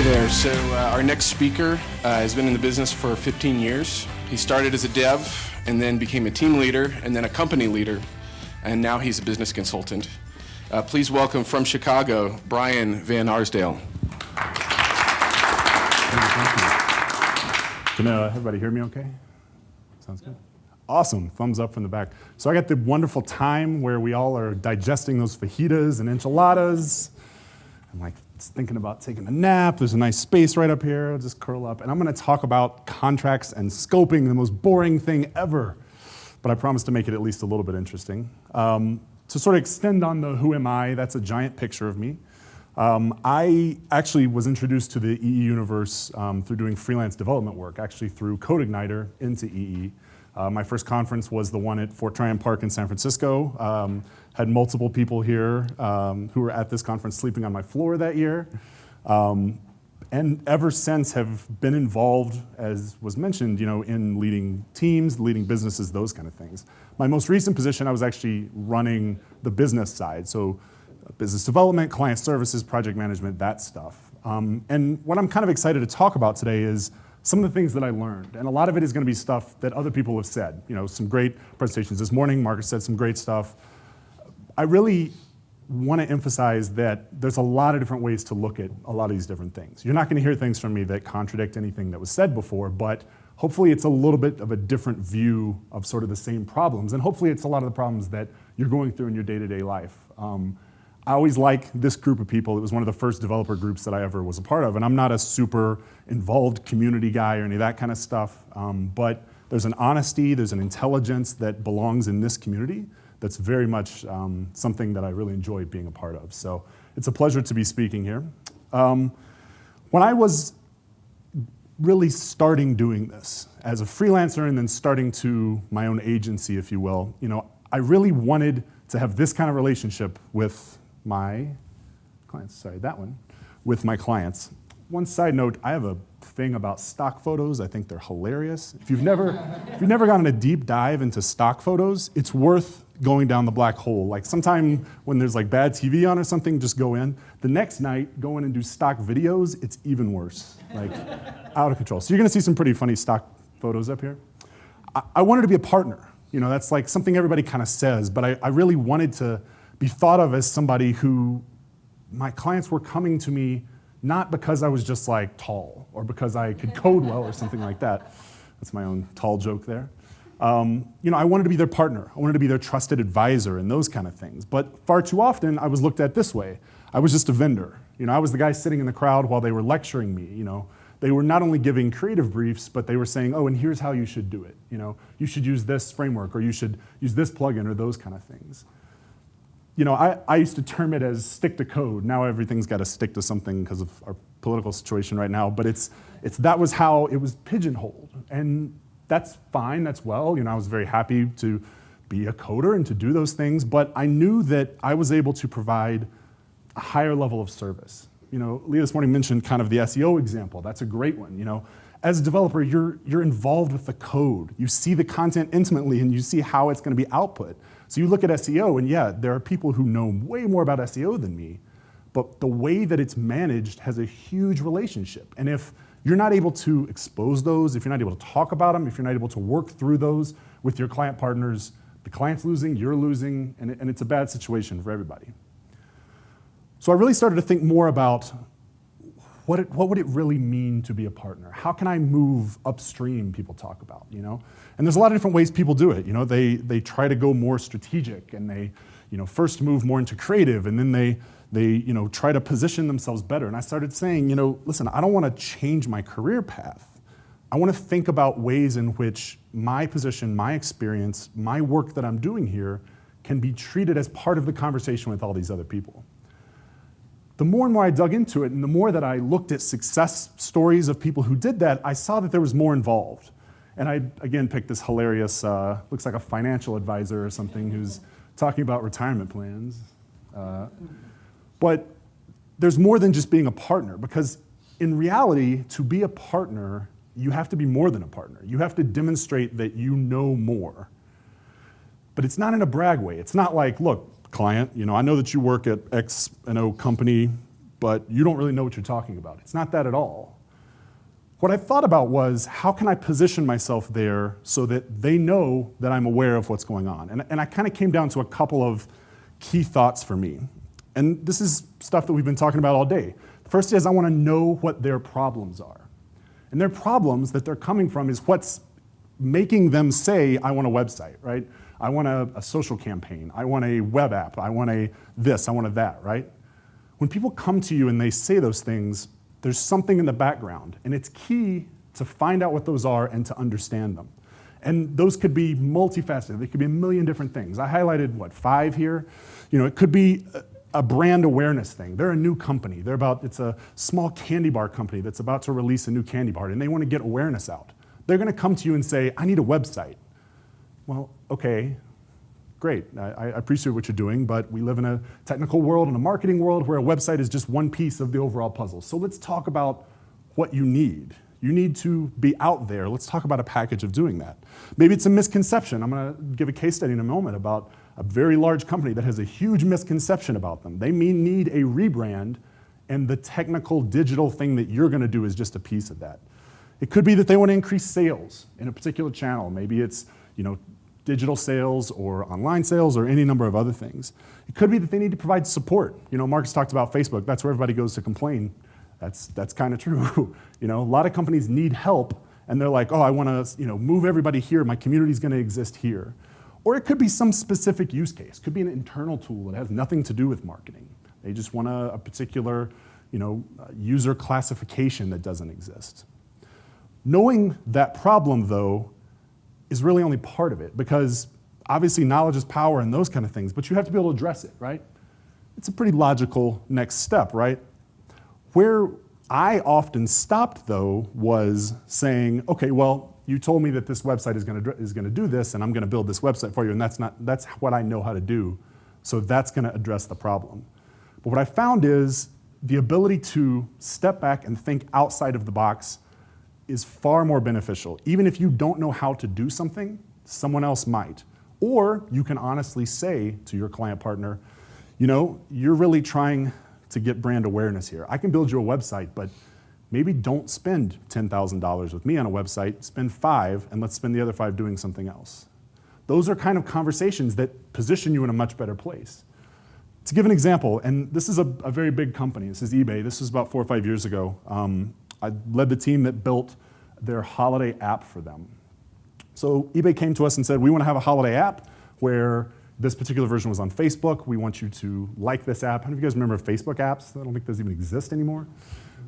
there. So our next speaker has been in the business for 15 years. He started as a dev and then became a team leader and then a company leader, and now he's a business consultant. Please welcome from Chicago, Brian Van Arsdale. Can everybody hear me okay? Sounds good. Awesome, thumbs up from the back. So I got the wonderful time where we all are digesting those fajitas and enchiladas. I'm like thinking about taking a nap. There's a nice space right up here. I'll just curl up. And I'm gonna talk about contracts and scoping, the most boring thing ever. But I promise to make it at least a little bit interesting. To sort of extend on the who am I, that's a giant picture of me. I actually was introduced to the EE universe through doing freelance development work, actually through CodeIgniter into EE. My first conference was the one at Fort Tryon Park in San Francisco. Had multiple people here who were at this conference sleeping on my floor that year. And ever since have been involved, as was mentioned, in leading teams, leading businesses, those kind of things. My most recent position, I was actually running the business side. So business development, client services, project management, that stuff. And what I'm kind of excited to talk about today is some of the things that I learned. And a lot of it is going to be stuff that other people have said. Some great presentations this morning. Marcus said some great stuff. I really want to emphasize that there's a lot of different ways to look at a lot of these different things. You're not going to hear things from me that contradict anything that was said before, but hopefully it's a little bit of a different view of sort of the same problems. And hopefully it's a lot of the problems that you're going through in your day-to-day life. I always like this group of people. It was one of the first developer groups that I ever was a part of. And I'm not a super involved community guy or any of that kind of stuff. But there's an honesty, there's an intelligence that belongs in this community that's very much something that I really enjoy being a part of. So it's a pleasure to be speaking here. When I was really starting doing this as a freelancer and then starting to my own agency, if you will, I really wanted to have this kind of relationship with my clients, with my clients. One side note, I have a thing about stock photos. I think they're hilarious. If you've never gotten a deep dive into stock photos, it's worth going down the black hole. Like sometime when there's like bad TV on or something, just go in. The next night, go in and do stock videos, it's even worse, like out of control. So you're gonna see some pretty funny stock photos up here. I wanted to be a partner. That's like something everybody kind of says, but I really wanted to be thought of as somebody who my clients were coming to me not because I was just like tall or because I could code well or something like that. That's my own tall joke there. I wanted to be their partner. I wanted to be their trusted advisor and those kind of things. But far too often, I was looked at this way. I was just a vendor. I was the guy sitting in the crowd while they were lecturing me. They were not only giving creative briefs, but they were saying, oh, and here's how you should do it. You should use this framework, or you should use this plugin, or those kind of things. I used to term it as stick to code. Now everything's got to stick to something because of our political situation right now. But that was how it was pigeonholed. And that's fine, that's well. I was very happy to be a coder and to do those things. But I knew that I was able to provide a higher level of service. Leah this morning mentioned kind of the SEO example. That's a great one. As a developer, you're involved with the code. You see the content intimately and you see how it's going to be output. So you look at SEO and yeah, there are people who know way more about SEO than me, but the way that it's managed has a huge relationship. And if you're not able to expose those, if you're not able to talk about them, if you're not able to work through those with your client partners, the client's losing, you're losing, and it's a bad situation for everybody. So I really started to think more about what would it really mean to be a partner? How can I move upstream, people talk about, And there's a lot of different ways people do it. They try to go more strategic and they, first move more into creative and then they try to position themselves better. And I started saying, listen, I don't want to change my career path. I want to think about ways in which my position, my experience, my work that I'm doing here can be treated as part of the conversation with all these other people. The more and more I dug into it and the more that I looked at success stories of people who did that, I saw that there was more involved. And I, again, picked this hilarious, looks like a financial advisor or something who's talking about retirement plans. But there's more than just being a partner, because in reality, to be a partner, you have to be more than a partner. You have to demonstrate that you know more. But it's not in a brag way. It's not like, look, client, I know that you work at X and O company. but you don't really know what you're talking about. It's not that at all. What I thought about was, how can I position myself there so that they know that I'm aware of what's going on? And I kind of came down to a couple of key thoughts for me. And this is stuff that we've been talking about all day. First is I want to know what their problems are. And their problems that they're coming from is what's making them say, I want a website, right? I want a social campaign. I want a web app. I want a this. I want a that, right? When people come to you and they say those things, there's something in the background. And it's key to find out what those are and to understand them. And those could be multifaceted. They could be a million different things. I highlighted, 5 here? It could be a brand awareness thing. They're a new company. It's a small candy bar company that's about to release a new candy bar, and they want to get awareness out. They're going to come to you and say, I need a website. Well, okay, great. I appreciate what you're doing, but we live in a technical world and a marketing world where a website is just one piece of the overall puzzle. So let's talk about what you need. You need to be out there. Let's talk about a package of doing that. Maybe it's a misconception. I'm going to give a case study in a moment about a very large company that has a huge misconception about them. They may need a rebrand, and the technical digital thing that you're going to do is just a piece of that. It could be that they want to increase sales in a particular channel. Maybe it's digital sales or online sales or any number of other things. It could be that they need to provide support. Marcus talked about Facebook. That's where everybody goes to complain. That's kind of true. A lot of companies need help, and they're like, oh, I want to move everybody here. My community's going to exist here. Or it could be some specific use case. It could be an internal tool that has nothing to do with marketing. They just want a particular user classification that doesn't exist. Knowing that problem, though, is really only part of it, because obviously knowledge is power and those kind of things, but you have to be able to address it, right? It's a pretty logical next step, right? Where I often stopped, though, was saying, okay, well, you told me that this website is going to do this, and I'm going to build this website for you, and that's what I know how to do, so that's going to address the problem. But what I found is the ability to step back and think outside of the box is far more beneficial. Even if you don't know how to do something, someone else might. Or you can honestly say to your client partner, you're really trying to get brand awareness here. I can build you a website, but maybe don't spend $10,000 with me on a website, spend $5, and let's spend the other $5 doing something else. Those are kind of conversations that position you in a much better place. To give an example, and this is a very big company, this is eBay, this was about 4 or 5 years ago. I led the team that built their holiday app for them. So eBay came to us and said, we want to have a holiday app where this particular version was on Facebook. We want you to like this app. How many of you guys remember Facebook apps? I don't think those even exist anymore.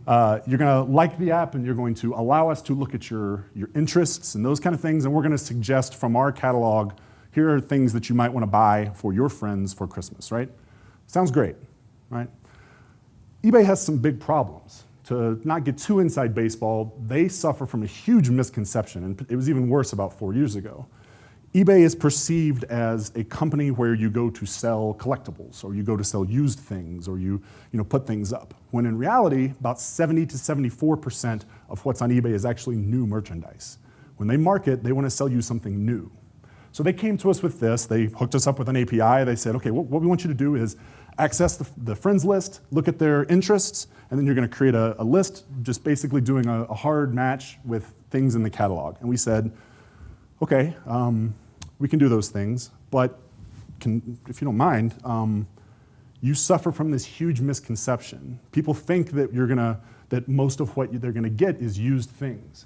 You're going to like the app, and you're going to allow us to look at your interests and those kind of things, and we're going to suggest from our catalog, here are things that you might want to buy for your friends for Christmas, right? Sounds great, right? eBay has some big problems. To not get too inside baseball, they suffer from a huge misconception, and it was even worse about 4 years ago. eBay is perceived as a company where you go to sell collectibles, or you go to sell used things, or you put things up. When in reality, about 70 to 74% of what's on eBay is actually new merchandise. When they market, they want to sell you something new. So they came to us with this. They hooked us up with an API. They said, okay, what we want you to do is access the friends list, look at their interests, and then you're going to create a list just basically doing a hard match with things in the catalog. And we said, okay, we can do those things, but if you don't mind, you suffer from this huge misconception. People think that that most of what they're going to get is used things.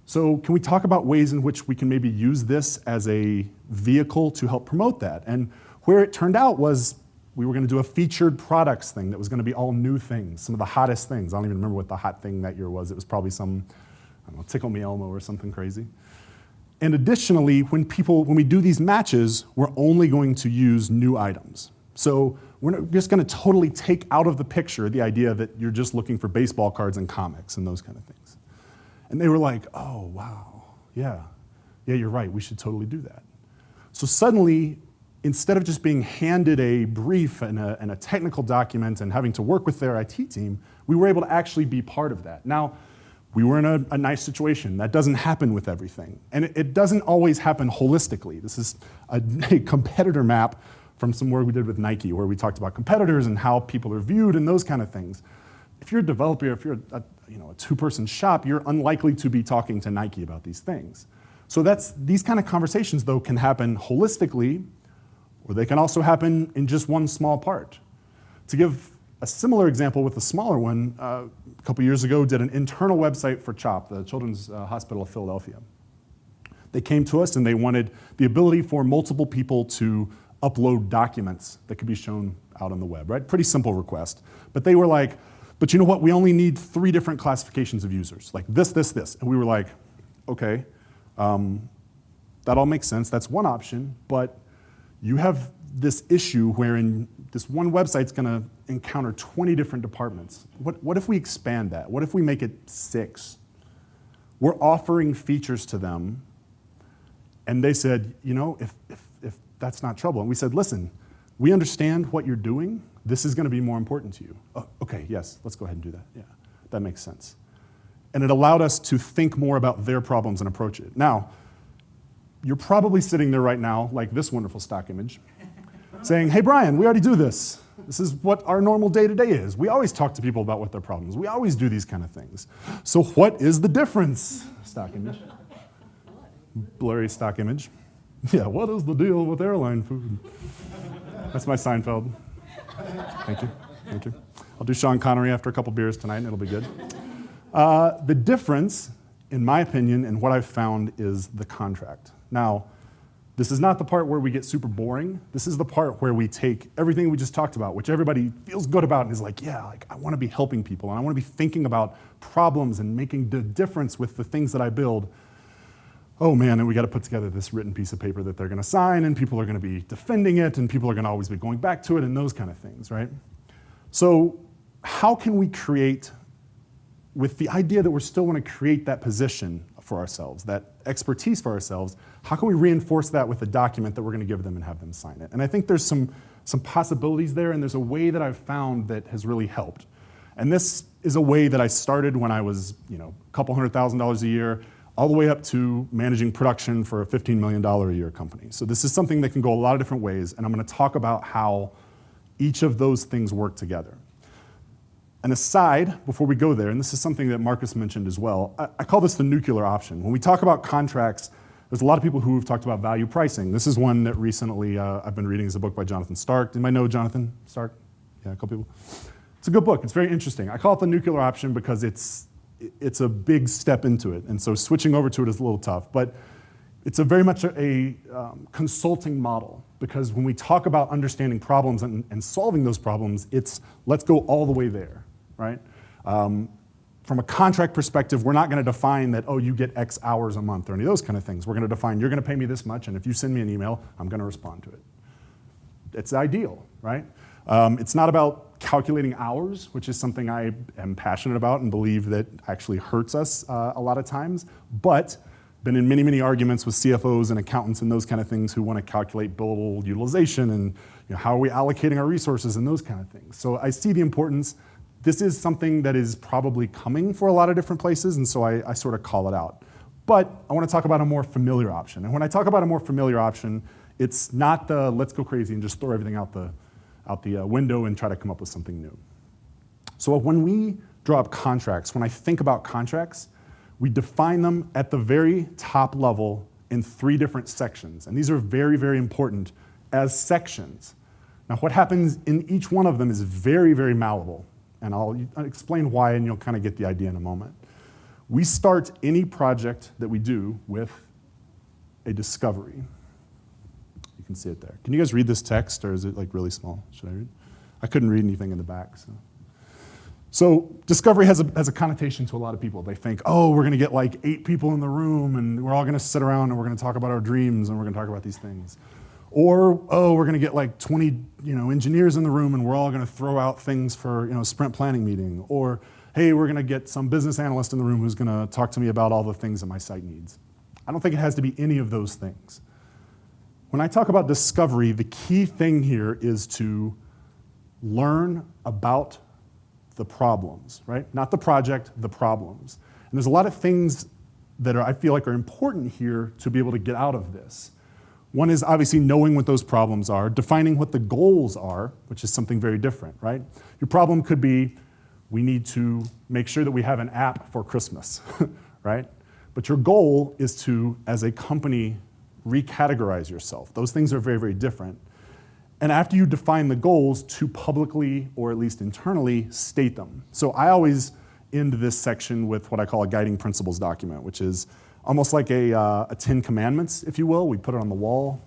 So can we talk about ways in which we can maybe use this as a vehicle to help promote that? And where it turned out was we were going to do a featured products thing that was going to be all new things, some of the hottest things. I don't even remember what the hot thing that year was. It was probably some, I don't know, Tickle Me Elmo or something crazy. And additionally, when we do these matches, we're only going to use new items. So we're not just going to totally take out of the picture the idea that you're just looking for baseball cards and comics and those kind of things. And they were like, oh, wow, yeah, you're right, we should totally do that. So suddenly, instead of just being handed a brief and a technical document and having to work with their IT team, we were able to actually be part of that. Now, we were in a nice situation. That doesn't happen with everything. And it doesn't always happen holistically. This is a competitor map from some work we did with Nike, where we talked about competitors and how people are viewed and those kind of things. if you're a developer, if you're a two-person shop, you're unlikely to be talking to Nike about these things. So these kind of conversations, though, can happen holistically, or they can also happen in just one small part. To give a similar example with a smaller one, a couple years ago, did an internal website for CHOP, the Children's Hospital of Philadelphia. They came to us and they wanted the ability for multiple people to upload documents that could be shown out on the web, right? Pretty simple request. But they were like, but you know what? We only need 3 different classifications of users, like this, this, this. And we were like, okay, that all makes sense. That's one option, but you have this issue wherein this one website's gonna encounter 20 different departments. What if we expand that? What if we make it 6? We're offering features to them, and they said, if that's not trouble. And we said, listen, we understand what you're doing. This is gonna be more important to you. Oh, okay, yes, let's go ahead and do that. Yeah, that makes sense. And it allowed us to think more about their problems and approach it. Now, you're probably sitting there right now, like this wonderful stock image, saying, hey, Brian, we already do this. This is what our normal day-to-day is. We always talk to people about what their problems. We always do these kind of things. So what is the difference? Stock image. Blurry stock image. Yeah, what is the deal with airline food? That's my Seinfeld. Thank you, thank you. I'll do Sean Connery after a couple beers tonight and it'll be good. The difference, in my opinion, and what I've found is the contract. Now, this is not the part where we get super boring. This is the part where we take everything we just talked about, which everybody feels good about and is like, yeah, like I want to be helping people and I want to be thinking about problems and making the difference with the things that I build. Oh man, and we got to put together this written piece of paper that they're going to sign and people are going to be defending it and people are going to always be going back to it and those kind of things, right? So how can we create, with the idea that we still want to create that position for ourselves, that expertise for ourselves, how can we reinforce that with a document that we're going to give them and have them sign it? And I think there's some possibilities there, and there's a way that I've found that has really helped. And this is a way that I started when I was, a couple $100,000 a year, all the way up to managing production for a $15 million a year company. So this is something that can go a lot of different ways, and I'm going to talk about how each of those things work together. An aside, before we go there, and this is something that Marcus mentioned as well, I call this the nuclear option. When we talk about contracts, there's a lot of people who have talked about value pricing. This is one that recently I've been reading. It's a book by Jonathan Stark. Anybody know Jonathan Stark? Yeah, a couple people. It's a good book. It's very interesting. I call it the nuclear option because it's a big step into it, and so switching over to it is a little tough. But it's very much a consulting model, because when we talk about understanding problems and solving those problems, it's let's go all the way there, right? From a contract perspective, we're not going to define that, oh, you get X hours a month or any of those kind of things. We're going to define you're going to pay me this much, and if you send me an email, I'm going to respond to it. It's ideal, right? It's not about calculating hours, which is something I am passionate about and believe that actually hurts us a lot of times, but been in many, many arguments with CFOs and accountants and those kind of things who want to calculate billable utilization and how are we allocating our resources and those kind of things. So I see the importance. This is something that is probably coming for a lot of different places, and so I sort of call it out. But I want to talk about a more familiar option. And when I talk about a more familiar option, it's not the let's go crazy and just throw everything out the window and try to come up with something new. So when we draw up contracts, when I think about contracts, we define them at the very top level in 3 different sections. And these are very, very important as sections. Now, what happens in each one of them is very, very malleable. And I'll explain why, and you'll kind of get the idea in a moment. We start any project that we do with a discovery. You can see it there. Can you guys read this text, or is it like really small? Should I read? I couldn't read anything in the back. So discovery has a connotation to a lot of people. They think, oh, we're going to get like 8 people in the room, and we're all going to sit around, and we're going to talk about our dreams, and we're going to talk about these things. Or, oh, we're going to get like 20 engineers in the room, and we're all going to throw out things for sprint planning meeting. Or, hey, we're going to get some business analyst in the room who's going to talk to me about all the things that my site needs. I don't think it has to be any of those things. When I talk about discovery, the key thing here is to learn about the problems, right? Not the project, the problems. And there's a lot of things that I feel like are important here to be able to get out of this. One is obviously knowing what those problems are, defining what the goals are, which is something very different, right? Your problem could be, We need to make sure that we have an app for Christmas, right? But your goal is to, as a company, recategorize yourself. Those things are very, very different. And after you define the goals, to publicly, or at least internally, state them. So I always end this section with what I call a guiding principles document, which is almost like a 10 commandments, if you will. We put it on the wall.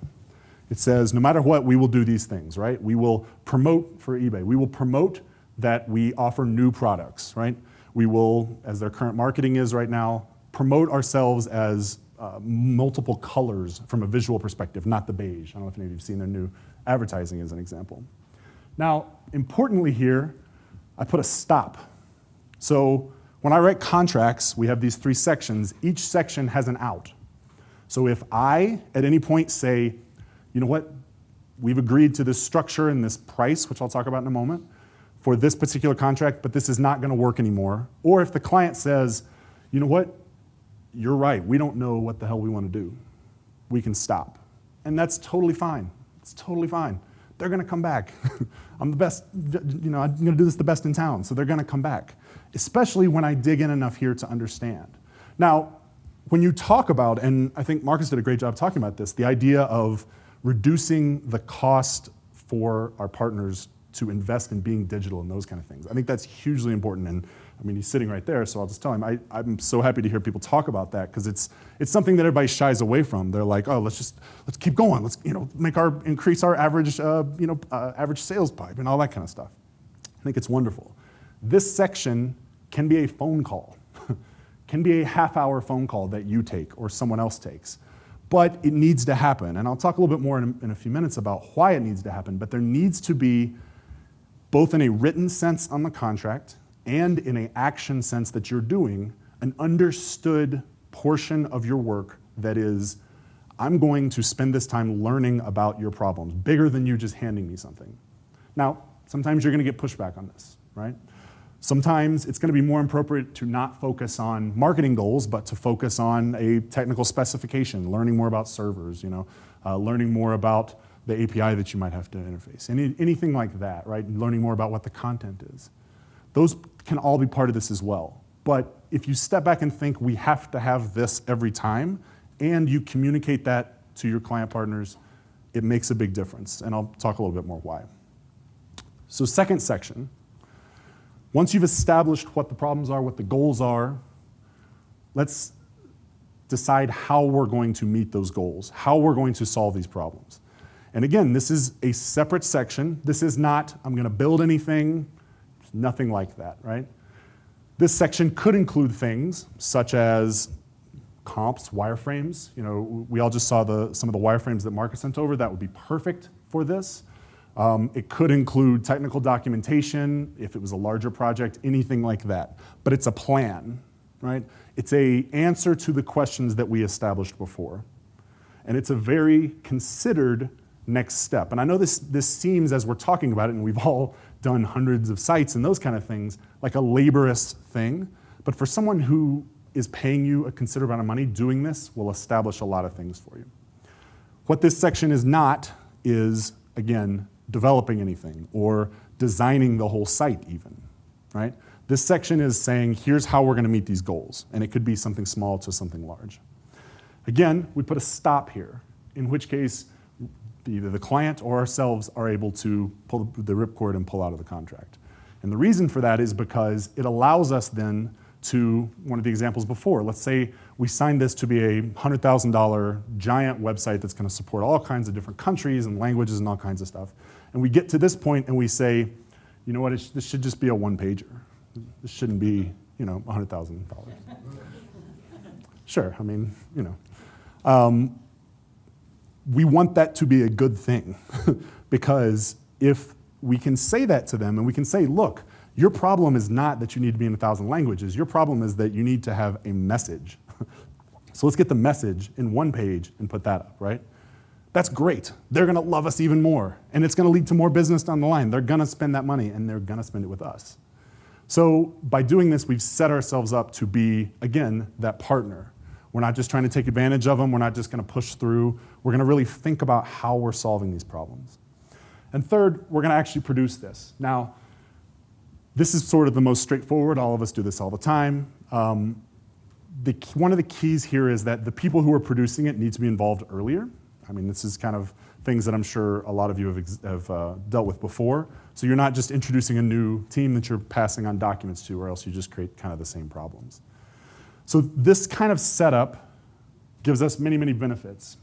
It says, no matter what, we will do these things, right? We will promote for eBay. We will promote that we offer new products, right? We will, as their current marketing is right now, promote ourselves as multiple colors from a visual perspective, not the beige. I don't know if any of you have seen their new advertising as an example. Now, importantly here, I put a stop. So when I write contracts, we have these 3 sections. Each section has an out. So if I, at any point, say, you know what, we've agreed to this structure and this price, which I'll talk about in a moment, for this particular contract, but this is not going to work anymore. Or if the client says, you know what, you're right, we don't know what the hell we want to do, we can stop. And that's totally fine. It's totally fine. They're going to come back. I'm the best, I'm going to do this the best in town, so they're going to come back, especially when I dig in enough here to understand. Now, when you talk about, and I think Marcus did a great job talking about this, the idea of reducing the cost for our partners to invest in being digital and those kind of things. I think that's hugely important. And I mean, he's sitting right there, so I'll just tell him, I'm so happy to hear people talk about that, because it's something that everybody shies away from. They're like, oh, let's keep going. Let's increase our average average sales pipe and all that kind of stuff. I think it's wonderful. This section can be a phone call, can be a half-hour phone call that you take or someone else takes. But it needs to happen. And I'll talk a little bit more in a few minutes about why it needs to happen. But there needs to be, both in a written sense on the contract and in an action sense that you're doing, an understood portion of your work that is, I'm going to spend this time learning about your problems, bigger than you just handing me something. Now, sometimes you're going to get pushback on this, right? Sometimes it's going to be more appropriate to not focus on marketing goals, but to focus on a technical specification, learning more about servers, learning more about the API that you might have to interface, anything like that, right? And learning more about what the content is. Those can all be part of this as well. But if you step back and think we have to have this every time, and you communicate that to your client partners, it makes a big difference. And I'll talk a little bit more why. So second section. Once you've established what the problems are, what the goals are, let's decide how we're going to meet those goals, how we're going to solve these problems. And again, this is a separate section. This is not, I'm going to build anything, nothing like that, right? This section could include things such as comps, wireframes. We all just saw some of the wireframes that Marcus sent over. That would be perfect for this. It could include technical documentation, if it was a larger project, anything like that. But it's a plan, right? It's an answer to the questions that we established before. And it's a very considered next step. And I know this seems, as we're talking about it, and we've all done hundreds of sites and those kind of things, like a laborious thing. But for someone who is paying you a considerable amount of money, doing this will establish a lot of things for you. What this section is not is, again, developing anything or designing the whole site even, right? This section is saying, here's how we're going to meet these goals. And it could be something small to something large. Again, we put a stop here, in which case either the client or ourselves are able to pull the ripcord and pull out of the contract. And the reason for that is because it allows us then to, one of the examples before, let's say we signed this to be a $100,000 giant website that's going to support all kinds of different countries and languages and all kinds of stuff. And we get to this point and we say, you know what, this should just be a one-pager. This shouldn't be, $100,000. Sure, I mean, we want that to be a good thing because if we can say that to them and we can say, look, your problem is not that you need to be in 1,000 languages. Your problem is that you need to have a message. So let's get the message in one page and put that up, right? That's great. They're going to love us even more. And it's going to lead to more business down the line. They're going to spend that money, and they're going to spend it with us. So by doing this, we've set ourselves up to be, again, that partner. We're not just trying to take advantage of them. We're not just going to push through. We're going to really think about how we're solving these problems. And third, we're going to actually produce this. Now, This is sort of the most straightforward. All of us do this all the time. One of the keys here is that the people who are producing it need to be involved earlier. I mean, this is kind of things that I'm sure a lot of you have dealt with before. So you're not just introducing a new team that you're passing on documents to, or else you just create kind of the same problems. So this kind of setup gives us many, many benefits.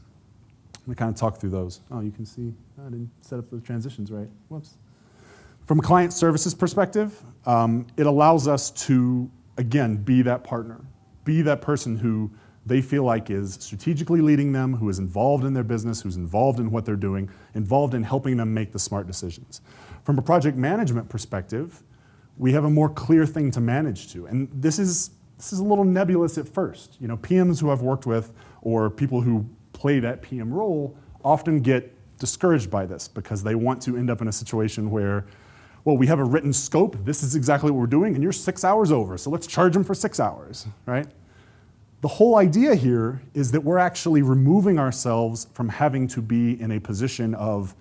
Let me kind of talk through those. Oh, you can see I didn't set up the transitions right. Whoops. From a client services perspective, it allows us to, again, be that partner. Be that person who they feel like is strategically leading them, who is involved in their business, who's involved in what they're doing, involved in helping them make the smart decisions. From a project management perspective, we have a more clear thing to manage to. And this is a little nebulous at first. You know, PMs who I've worked with or people who play that PM role often get discouraged by this because they want to end up in a situation where, well, we have a written scope, this is exactly what we're doing, and you're 6 hours over, so let's charge them for 6 hours, right? The whole idea here is that we're actually removing ourselves from having to be in a position of,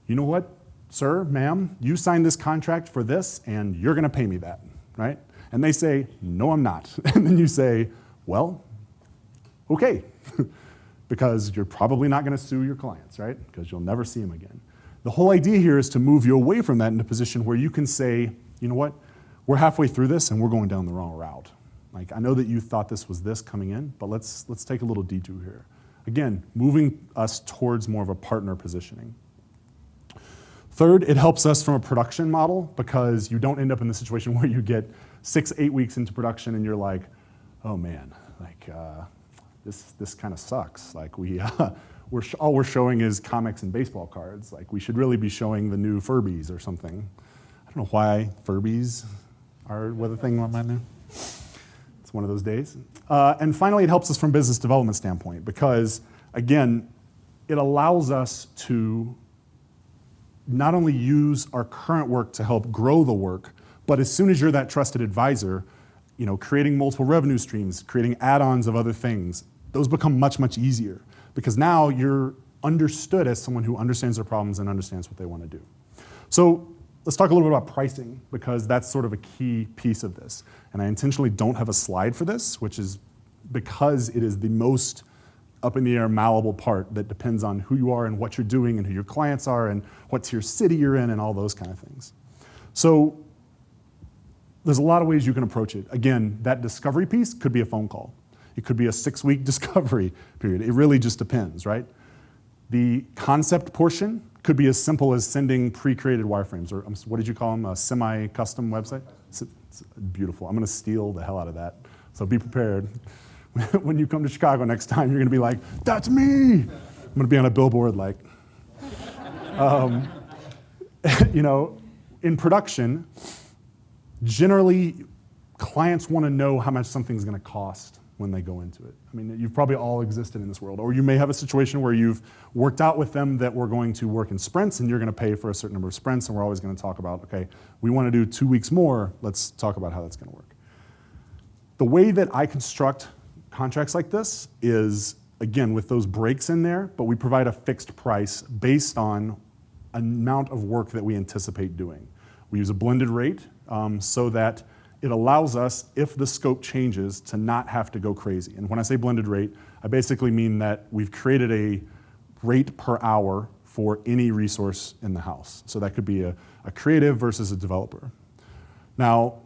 you know what, sir, ma'am, you signed this contract for this, and you're gonna pay me that, right? And they say, no, I'm not. And then you say, well, okay, because you're probably not gonna sue your clients, right? Because you'll never see them again. The whole idea here is to move you away from that in a position where you can say, you know what, we're halfway through this and we're going down the wrong route. Like, I know that you thought this was this coming in, but let's take a little detour here. Again, moving us towards more of a partner positioning. Third, it helps us from a production model because you don't end up in the situation where you get 6-8 weeks into production and you're like, oh man, like this kind of sucks. Like all we're showing is comics and baseball cards. Like we should really be showing the new Furbies or something. I don't know why Furbies are what the thing on my now. It's one of those days. And finally, it helps us from a business development standpoint because, again, it allows us to not only use our current work to help grow the work, but as soon as you're that trusted advisor, you know, creating multiple revenue streams, creating add-ons of other things, those become much, much easier because now you're understood as someone who understands their problems and understands what they want to do. So let's talk a little bit about pricing because that's sort of a key piece of this. And I intentionally don't have a slide for this, which is because it is the most up in the air, malleable part that depends on who you are and what you're doing and who your clients are and what tier city you're in and all those kind of things. So there's a lot of ways you can approach it. Again, that discovery piece could be a phone call. It could be a 6-week discovery period. It really just depends, right? The concept portion could be as simple as sending pre-created wireframes, or what did you call them, a semi-custom website? It's beautiful. I'm gonna steal the hell out of that. So be prepared. When you come to Chicago next time, you're gonna be like, that's me! I'm gonna be on a billboard like. You know, in production, generally, clients wanna know how much something's gonna cost when they go into it. I mean, you've probably all existed in this world, or you may have a situation where you've worked out with them that we're going to work in sprints and you're gonna pay for a certain number of sprints and we're always gonna talk about, okay, we wanna do 2 weeks more, let's talk about how that's gonna work. The way that I construct contracts like this is, again, with those breaks in there, but we provide a fixed price based on amount of work that we anticipate doing. We use a blended rate so that it allows us, if the scope changes, to not have to go crazy. And when I say blended rate, I basically mean that we've created a rate per hour for any resource in the house. So that could be a creative versus a developer. Now,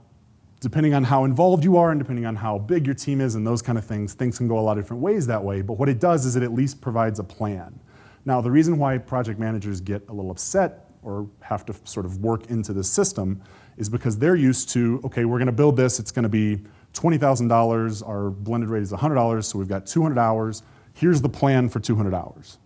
depending on how involved you are and depending on how big your team is and those kind of things can go a lot of different ways that way. But what it does is it at least provides a plan. Now, the reason why project managers get a little upset or have to sort of work into the system is because they're used to, okay, we're gonna build this, it's gonna be $20,000, our blended rate is $100, so we've got 200 hours, here's the plan for 200 hours.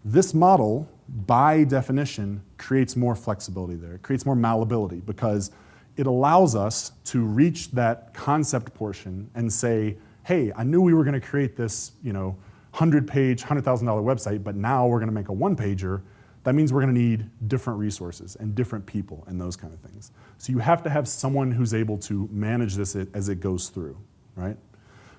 This model, by definition, creates more flexibility there. It creates more malleability because it allows us to reach that concept portion and say, hey, I knew we were gonna create this 100-page, $100,000 website, but now we're gonna make a one-pager. That means we're gonna need different resources and different people and those kind of things. So you have to have someone who's able to manage this as it goes through, right?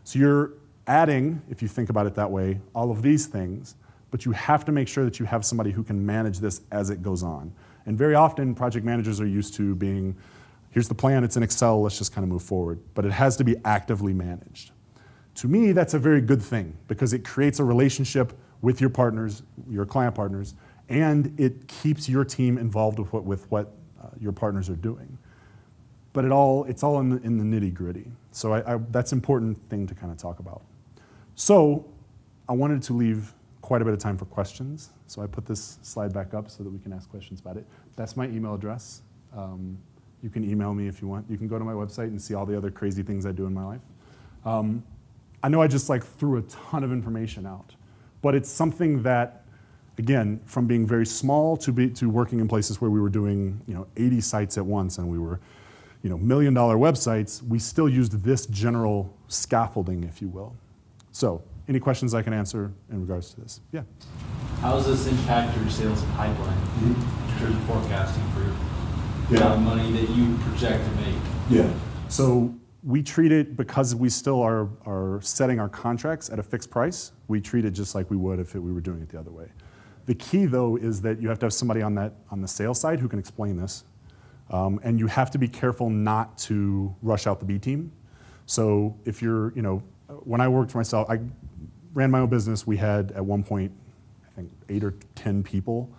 So you're adding, if you think about it that way, all of these things, but you have to make sure that you have somebody who can manage this as it goes on. And very often, project managers are used to being here's the plan, it's in Excel, let's just kind of move forward. But it has to be actively managed. To me, that's a very good thing because it creates a relationship with your partners, your client partners, and it keeps your team involved with what your partners are doing. But it's all in the nitty gritty. So that's an important thing to kind of talk about. So I wanted to leave quite a bit of time for questions. So I put this slide back up so that we can ask questions about it. That's my email address. You can email me if you want. You can go to my website and see all the other crazy things I do in my life. I know I just threw a ton of information out, but it's something that, again, from being very small to working in places where we were doing 80 sites at once and we were $1 million websites, we still used this general scaffolding, if you will. So any questions I can answer in regards to this? Yeah. How does this impact your sales pipeline in terms of forecasting for the amount of money that you project to make? Yeah. So we treat it, because we still are setting our contracts at a fixed price, we treat it just like we would if we were doing it the other way. The key, though, is that you have to have somebody on the sales side who can explain this. And you have to be careful not to rush out the B team. So if you're, when I worked for myself, I ran my own business. We had at one point, I think 8 or 10 people.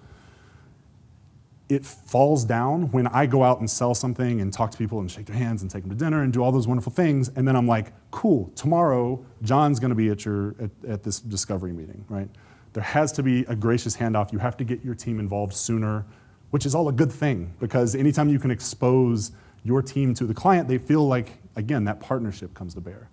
It falls down when I go out and sell something and talk to people and shake their hands and take them to dinner and do all those wonderful things. And then I'm like, cool, tomorrow, John's gonna be at this discovery meeting, right? There has to be a gracious handoff. You have to get your team involved sooner, which is all a good thing, because anytime you can expose your team to the client, they feel like, again, that partnership comes to bear.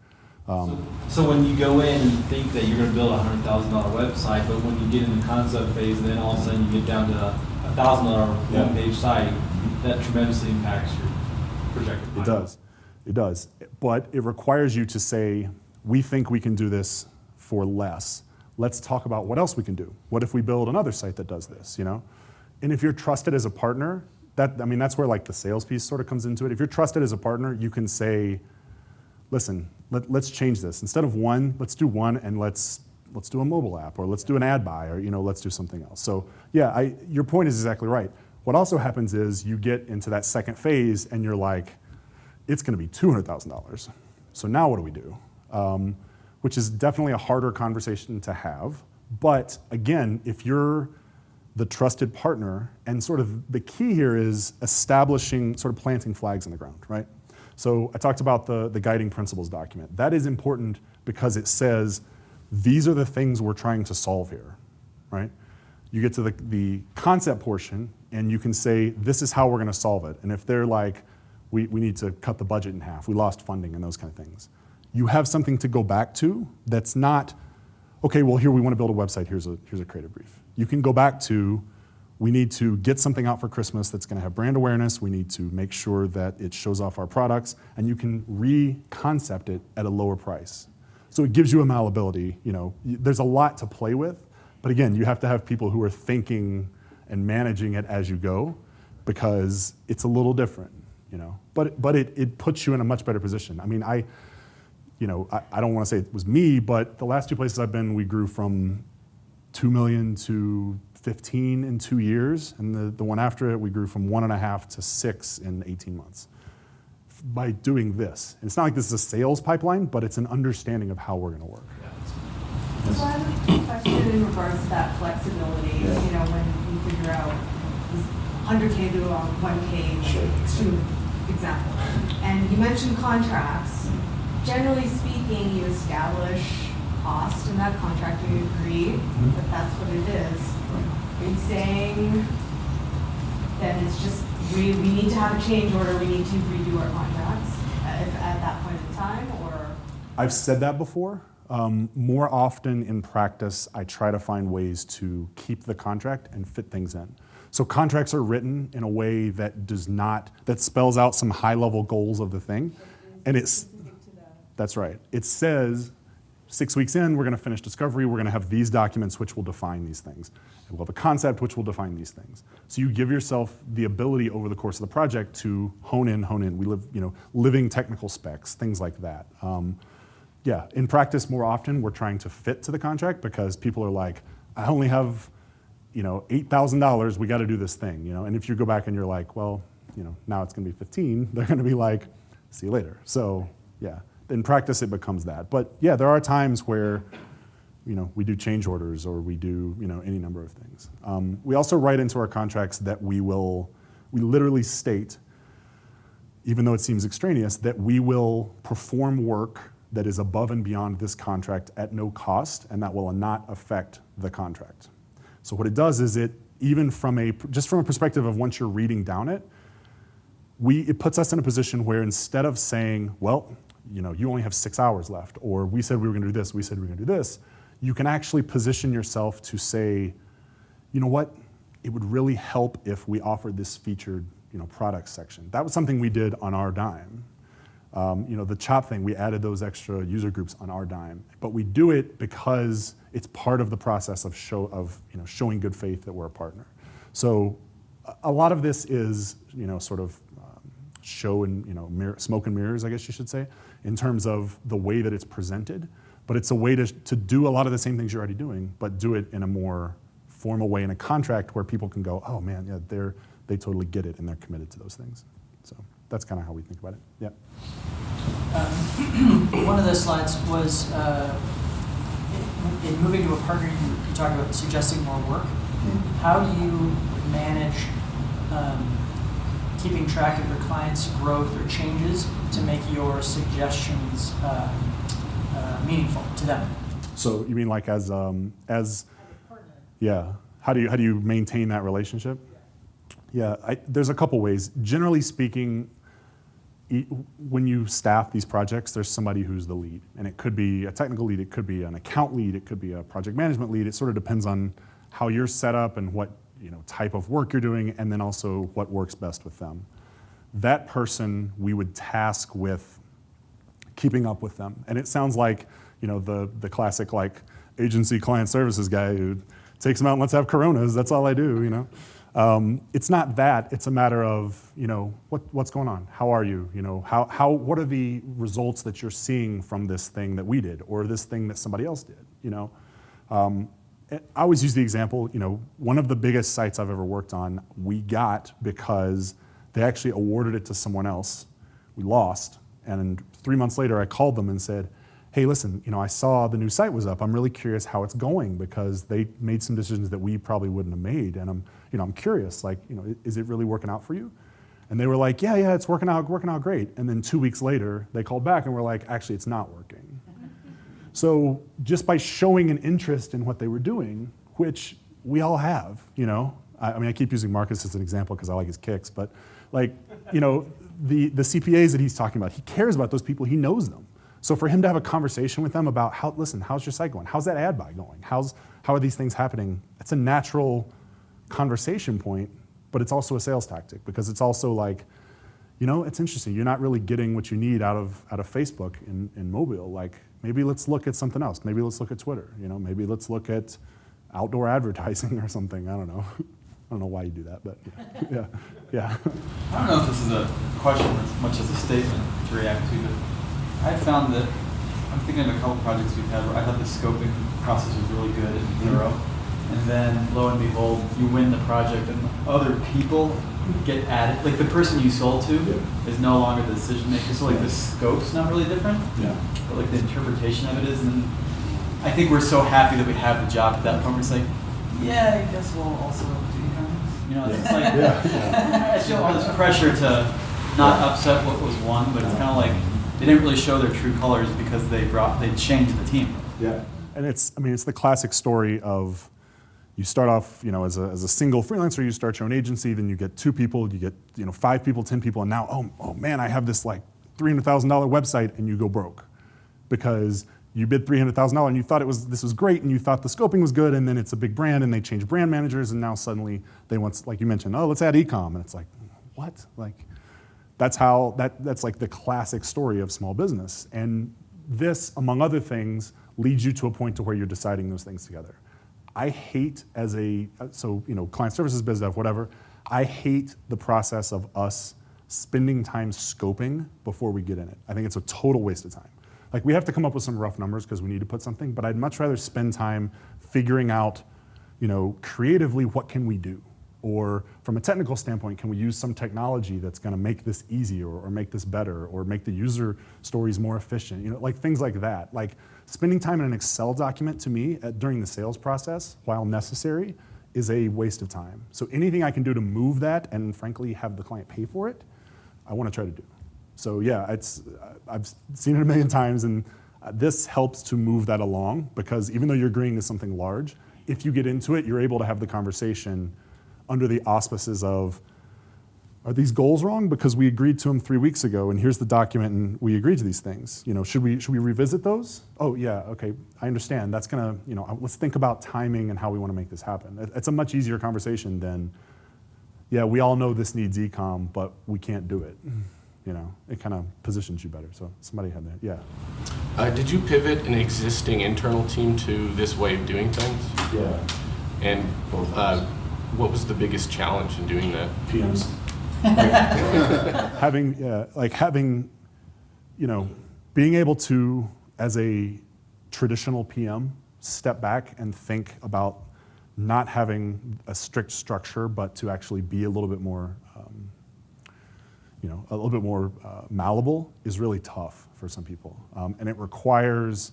So when you go in and think that you're going to build a $100,000 website, but when you get in the concept phase and then all of a sudden you get down to a $1,000 one-page site, that tremendously impacts your projected pipeline. It does. But it requires you to say, we think we can do this for less. Let's talk about what else we can do. What if we build another site that does this, And if you're trusted as a partner, that's where the sales piece sort of comes into it. If you're trusted as a partner, you can say, listen, let's change this. Instead of one, let's do one, and let's do a mobile app, or let's do an ad buy, or let's do something else. So yeah, your point is exactly right. What also happens is you get into that second phase, and you're like, it's going to be $200,000. So now what do we do? Which is definitely a harder conversation to have. But again, if you're the trusted partner, and sort of the key here is establishing, sort of planting flags in the ground, right? So I talked about the guiding principles document. That is important because it says, these are the things we're trying to solve here, right? You get to the concept portion, and you can say, this is how we're gonna solve it. And if they're like, we need to cut the budget in half, we lost funding, and those kind of things, you have something to go back to that's not, okay, well, here we want to build a website, here's a creative brief. You can go back to, we need to get something out for Christmas that's going to have brand awareness, we need to make sure that it shows off our products, and you can re-concept it at a lower price. So it gives you a malleability, there's a lot to play with, but again, you have to have people who are thinking and managing it as you go, because it's a little different, But it puts you in a much better position. I don't want to say it was me, but the last 2 places I've been, we grew from 2 million to 15 in 2 years, and the one after it, we grew from 1.5 to 6 in 18 months by doing this. And it's not like this is a sales pipeline, but it's an understanding of how we're going to work. So I have a question in regards to that flexibility. When you figure out this 100K to 1K, extreme example, and you mentioned contracts. Generally speaking, you establish cost in that contract, you agree that that's what it is. Are you saying that it's just, we need to have a change order, we need to redo our contracts at that point in time, or? I've said that before. More often in practice, I try to find ways to keep the contract and fit things in. So contracts are written in a way that that spells out some high-level goals of the thing, and that's right. It says 6 weeks in, we're going to finish discovery, we're going to have these documents which will define these things. And we'll have a concept which will define these things. So you give yourself the ability over the course of the project to hone in. We live, living technical specs, things like that. Yeah, in practice more often, we're trying to fit to the contract because people are like, I only have $8,000, we got to do this thing, And if you go back and you're like, well, now it's going to be 15, they're going to be like, see you later. So yeah, in practice it becomes that. But yeah, there are times where we do change orders or we do any number of things. We also write into our contracts that we literally state, even though it seems extraneous, that we will perform work that is above and beyond this contract at no cost, and that will not affect the contract. So what it does is even just from a perspective of once you're reading down it puts us in a position where instead of saying, well, you only have 6 hours left, or we said we were going to do this, we said we were going to do this, you can actually position yourself to say, you know what, it would really help if we offered this featured product section. That was something we did on our dime. The CHOP thing, we added those extra user groups on our dime, but we do it because it's part of the process of showing good faith that we're a partner. So a lot of this is sort of show and smoke and mirrors, I guess you should say, in terms of the way that it's presented. But it's a way to do a lot of the same things you're already doing, but do it in a more formal way in a contract where people can go, oh man, yeah, they totally get it and they're committed to those things. So that's kind of how we think about it. Yeah. One of the slides was in moving to a partner, you talked about suggesting more work. How do you manage keeping track of your clients' growth or changes to make your suggestions meaningful to them? So you mean like as yeah? How do you maintain that relationship? Yeah, there's a couple ways. Generally speaking, when you staff these projects, there's somebody who's the lead, and it could be a technical lead, it could be an account lead, it could be a project management lead. It sort of depends on how you're set up and what type of work you're doing, and then also what works best with them. That person we would task with keeping up with them, and it sounds like the classic like agency client services guy who takes them out and let's have Coronas. That's all I do. It's not that. It's a matter of what's going on. How are you? What are the results that you're seeing from this thing that we did or this thing that somebody else did? I always use the example. One of the biggest sites I've ever worked on, we got because they actually awarded it to someone else. We lost, and 3 months later, I called them and said, hey, listen, I saw the new site was up. I'm really curious how it's going because they made some decisions that we probably wouldn't have made. And I'm curious, is it really working out for you? And they were like, yeah, it's working out great. And then 2 weeks later, they called back and were like, actually, it's not working. So just by showing an interest in what they were doing, which we all have, I keep using Marcus as an example because I like his kicks, but the CPAs that he's talking about, he cares about those people, he knows them. So for him to have a conversation with them about how's your site going? How's that ad buy going? How are these things happening? It's a natural conversation point, but it's also a sales tactic because it's also like, it's interesting. You're not really getting what you need out of Facebook in mobile. Like maybe let's look at something else. Maybe let's look at Twitter. Maybe let's look at outdoor advertising or something. I don't know. I don't know why you do that, but yeah. I don't know if this is a question as much as a statement to react to, but I found that, I'm thinking of a couple projects we've had where I thought the scoping process was really good and thorough, and then lo and behold, you win the project and other people get added. Like the person you sold to is no longer the decision maker, so like the scope's not really different, but like the interpretation of it is, and I think we're so happy that we have the job at that point where it's like, yeah, I guess we'll also do e-commerce. It's like, I feel all this pressure to not upset what was won, but it's kind of like, they didn't really show their true colors because they changed the team. Yeah, and it's the classic story of you start off, as a single freelancer, you start your own agency, then you get 2 people, you get 5 people, 10 people, and now oh man, I have this like $300,000 website, and you go broke because you bid $300,000 and you thought this was great, and you thought the scoping was good, and then it's a big brand, and they change brand managers, and now suddenly they want, like you mentioned, let's add e-com, and it's like what That's like the classic story of small business. And this, among other things, leads you to a point to where you're deciding those things together. I hate client services, biz dev, whatever, I hate the process of us spending time scoping before we get in it. I think it's a total waste of time. Like we have to come up with some rough numbers because we need to put something, but I'd much rather spend time figuring out, creatively what can we do? Or from a technical standpoint, can we use some technology that's going to make this easier or make this better or make the user stories more efficient? You know, like things like that. Like spending time in an Excel document to me during the sales process, while necessary, is a waste of time. So anything I can do to move that and frankly have the client pay for it, I want to try to do. So yeah, I've seen it a million times, and this helps to move that along, because even though you're agreeing to something large, if you get into it, you're able to have the conversation under the auspices of, are these goals wrong? Because we agreed to them 3 weeks ago, and here's the document, and we agreed to these things. You know, should we revisit those? Oh yeah, okay, I understand. That's gonna, you know, let's think about timing and how we want to make this happen. It's a much easier conversation than, yeah, we all know this needs e-com, but we can't do it. You know, it kind of positions you better. So somebody had that, yeah. Did you pivot an existing internal team to this way of doing things? Yeah. And what was the biggest challenge in doing that? PMs. having, you know, being able to, as a traditional PM, step back and think about not having a strict structure, but to actually be a little bit more, you know, a little bit more malleable is really tough for some people. And it requires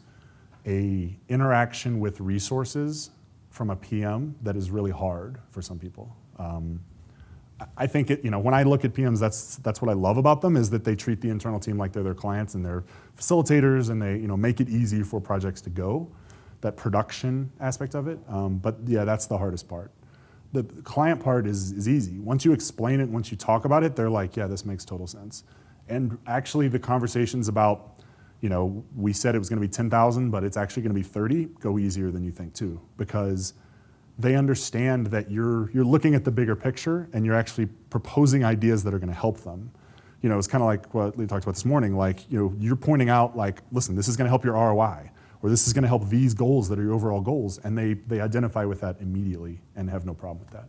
a interaction with resources from a PM that is really hard for some people. I think it, you know, when I look at PMs, that's what I love about them, is that they treat the internal team like they're their clients and they're facilitators, and they, you know, make it easy for projects to go, that production aspect of it. But yeah, that's the hardest part. The client part is easy. Once you explain it, once you talk about it, they're like, yeah, this makes total sense. And actually the conversations about, you know, we said it was gonna be 10,000, but it's actually gonna be 30, go easier than you think too, because they understand that you're looking at the bigger picture and you're actually proposing ideas that are gonna help them. You know, it's kind of like what Lee talked about this morning, like, you know, you're pointing out like, listen, this is gonna help your ROI, or this is gonna help these goals that are your overall goals, and they identify with that immediately and have no problem with that.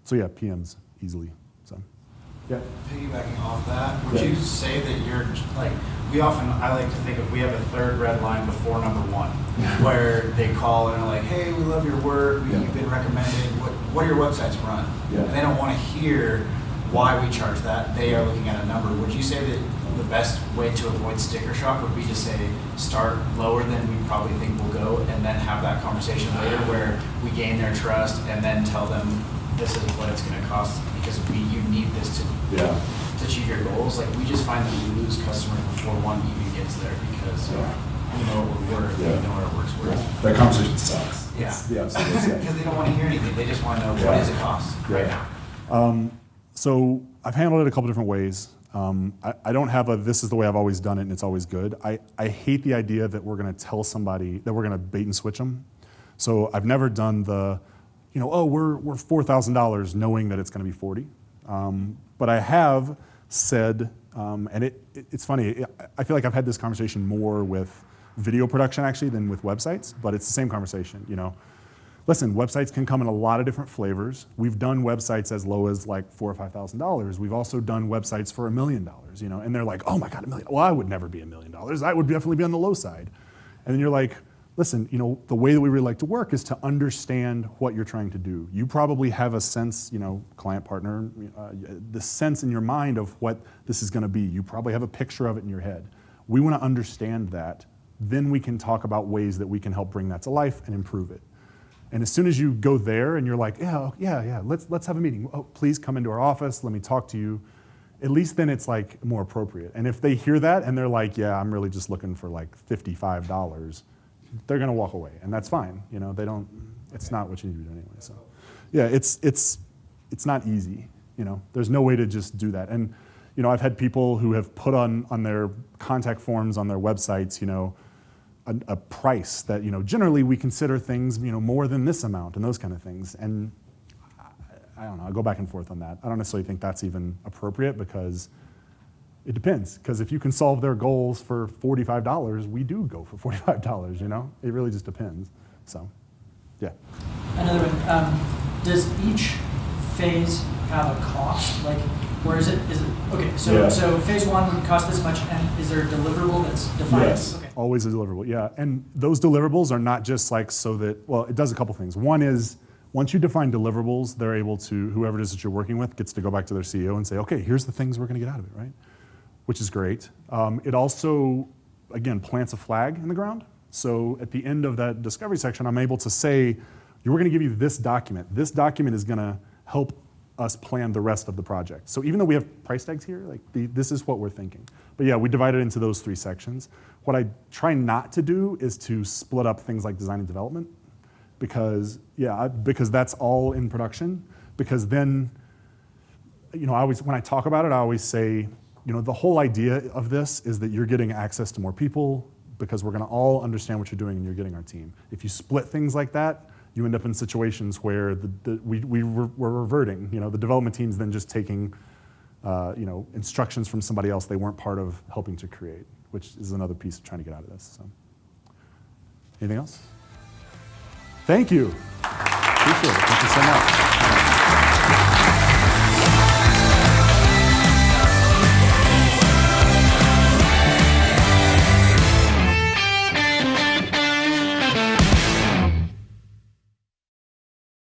So yeah, PMs easily, so. Yeah. Piggybacking off that, would you say that you're, like, I like to think of, we have a third red line before number one, where they call and are like, hey, we love your work, you've been recommended, what are your websites run? And they don't want to hear why we charge that, they are looking at a number. Would you say that the best way to avoid sticker shock would be to say, start lower than we probably think we'll go, and then have that conversation later where we gain their trust, and then tell them this is what it's going to cost, because you need this to achieve your goals? Like, we just find that we lose customers before one even gets there, because we know what we're worth, we know our work's worth. That conversation sucks. Yeah. Absolutely. Because they don't want to hear anything, they just want to know what does it cost right now. So I've handled it a couple different ways. I don't have a, this is the way I've always done it and it's always good. I hate the idea that we're going to tell somebody that we're going to bait and switch them. So I've never done the, you know, oh, we're $4,000 knowing that it's going to be 40. But I have said, and it's funny, I feel like I've had this conversation more with video production actually than with websites, but it's the same conversation, you know. Listen, websites can come in a lot of different flavors. We've done websites as low as like $4,000 or $5,000. We've also done websites for $1 million, you know, and they're like, oh my God, $1 million. Well, I would never be $1 million. I would definitely be on the low side. And then you're like, listen, you know, the way that we really like to work is to understand what you're trying to do. You probably have a sense, you know, client partner, the sense in your mind of what this is gonna be. You probably have a picture of it in your head. We wanna understand that. Then we can talk about ways that we can help bring that to life and improve it. And as soon as you go there and you're like, yeah, let's have a meeting. Oh, please come into our office, let me talk to you. At least then it's like more appropriate. And if they hear that and they're like, yeah, I'm really just looking for like $55, they're gonna walk away, and that's fine. You know, they don't, it's not what you need to do anyway. So yeah, it's not easy, you know. There's no way to just do that. And you know, I've had people who have put on their contact forms on their websites, you know, a price that, you know, generally we consider things, you know, more than this amount and those kind of things. And I don't know, I go back and forth on that. I don't necessarily think that's even appropriate, because it depends. Because if you can solve their goals for $45, we do go for $45, you know? It really just depends, so, yeah. Another one, does each phase have a cost? Like, or is it, okay, so phase one would cost this much, and is there a deliverable that's defined? Yes, okay. Always a deliverable, yeah. And those deliverables are not just like so that, well, it does a couple things. One is once you define deliverables, they're able to, whoever it is that you're working with gets to go back to their CEO and say, okay, here's the things we're going to get out of it, right? Which is great. It also, again, plants a flag in the ground. So at the end of that discovery section, I'm able to say, we're going to give you this document. This document is going to help us plan the rest of the project. So even though we have price tags here, like this is what we're thinking. But yeah, we divide it into those 3 sections. What I try not to do is to split up things like design and development, because that's all in production. Because then, when I talk about it, I always say, the whole idea of this is that you're getting access to more people because we're going to all understand what you're doing and you're getting our team. If you split things like that, you end up in situations where we're reverting. The development team's then just taking instructions from somebody else they weren't part of helping to create, which is another piece of trying to get out of this. So, anything else? Thank you. Appreciate it. Thank you so much.